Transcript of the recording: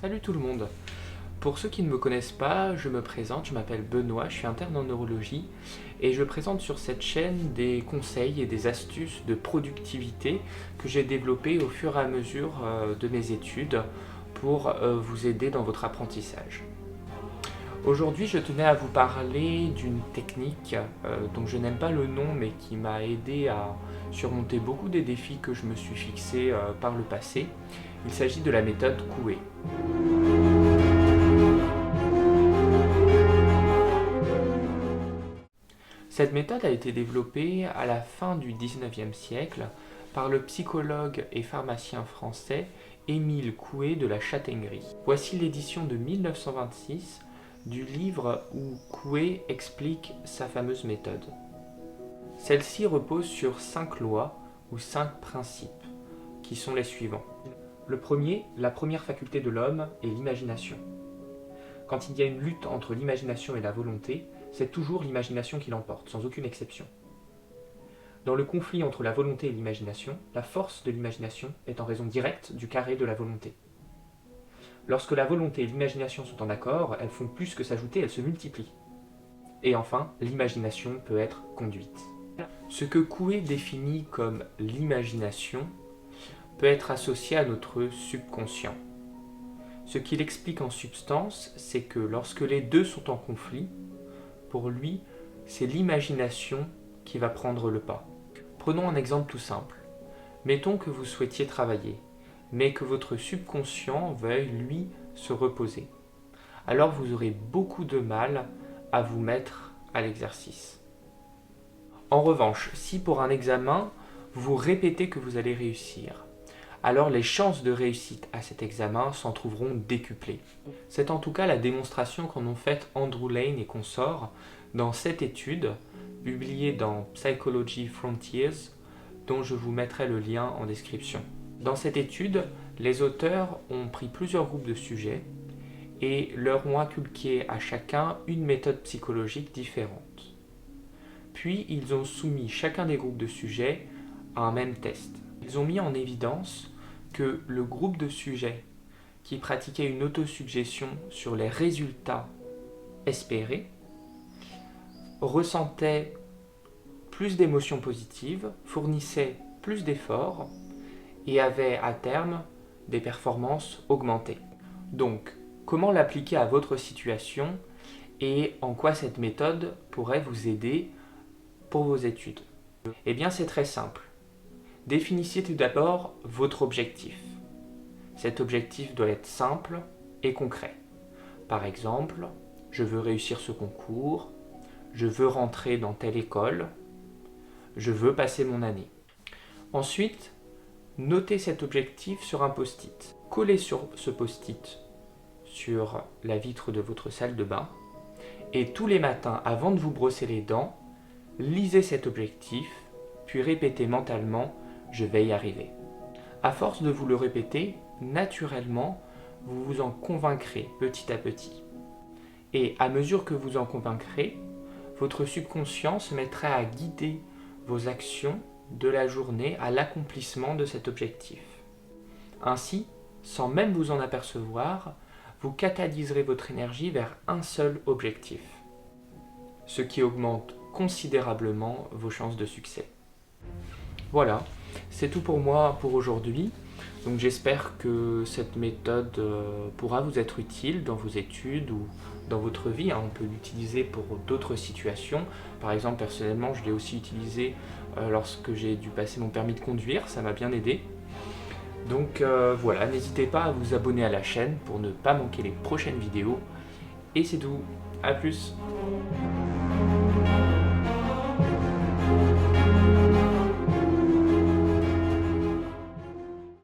Salut tout le monde. Pour ceux qui ne me connaissent pas, je me présente, je m'appelle Benoît, je suis interne en neurologie et je présente sur cette chaîne des conseils et des astuces de productivité que j'ai développées au fur et à mesure de mes études pour vous aider dans votre apprentissage. Aujourd'hui, je tenais à vous parler d'une technique dont je n'aime pas le nom mais qui m'a aidé à surmonter beaucoup des défis que je me suis fixés par le passé. Il s'agit de la méthode Coué. Cette méthode a été développée à la fin du XIXe siècle par le psychologue et pharmacien français Émile Coué de la Châtaigneraie. Voici l'édition de 1926 du livre où Coué explique sa fameuse méthode. Celle-ci repose sur 5 lois ou 5 principes, qui sont les suivants. Le premier, la première faculté de l'homme est l'imagination. Quand il y a une lutte entre l'imagination et la volonté, c'est toujours l'imagination qui l'emporte, sans aucune exception. Dans le conflit entre la volonté et l'imagination, la force de l'imagination est en raison directe du carré de la volonté. Lorsque la volonté et l'imagination sont en accord, elles font plus que s'ajouter, elles se multiplient. Et enfin, l'imagination peut être conduite. Ce que Coué définit comme l'imagination peut être associé à notre subconscient. Ce qu'il explique en substance, c'est que lorsque les deux sont en conflit, pour lui, c'est l'imagination qui va prendre le pas. Prenons un exemple tout simple. Mettons que vous souhaitiez travailler, mais que votre subconscient veuille, lui, se reposer. Alors vous aurez beaucoup de mal à vous mettre à l'exercice. En revanche, si pour un examen, vous répétez que vous allez réussir, alors les chances de réussite à cet examen s'en trouveront décuplées. C'est en tout cas la démonstration qu'en ont faite Andrew Lane et consorts dans cette étude, publiée dans Psychology Frontiers, dont je vous mettrai le lien en description. Dans cette étude, les auteurs ont pris plusieurs groupes de sujets et leur ont inculqué à chacun une méthode psychologique différente. Puis ils ont soumis chacun des groupes de sujets à un même test. Ils ont mis en évidence que le groupe de sujets qui pratiquait une autosuggestion sur les résultats espérés ressentait plus d'émotions positives, fournissait plus d'efforts et avait à terme des performances augmentées. Donc, comment l'appliquer à votre situation et en quoi cette méthode pourrait vous aider pour vos études? Eh bien, c'est très simple. Définissez tout d'abord votre objectif. Cet objectif doit être simple et concret. Par exemple, je veux réussir ce concours, je veux rentrer dans telle école, je veux passer mon année. Ensuite, notez cet objectif sur un post-it. Collez sur ce post-it sur la vitre de votre salle de bain et tous les matins, avant de vous brosser les dents, lisez cet objectif, puis répétez mentalement « je vais y arriver ». À force de vous le répéter, naturellement, vous vous en convaincrez petit à petit. Et à mesure que vous en convaincrez, votre subconscient se mettra à guider vos actions de la journée à l'accomplissement de cet objectif. Ainsi, sans même vous en apercevoir, vous catalyserez votre énergie vers un seul objectif, ce qui augmente considérablement vos chances de succès. Voilà, c'est tout pour moi pour aujourd'hui. Donc j'espère que cette méthode pourra vous être utile dans vos études ou dans votre vie. On peut l'utiliser pour d'autres situations. Par exemple, personnellement, je l'ai aussi utilisé lorsque j'ai dû passer mon permis de conduire. Ça m'a bien aidé. Donc voilà, n'hésitez pas à vous abonner à la chaîne pour ne pas manquer les prochaines vidéos. Et c'est tout, à plus!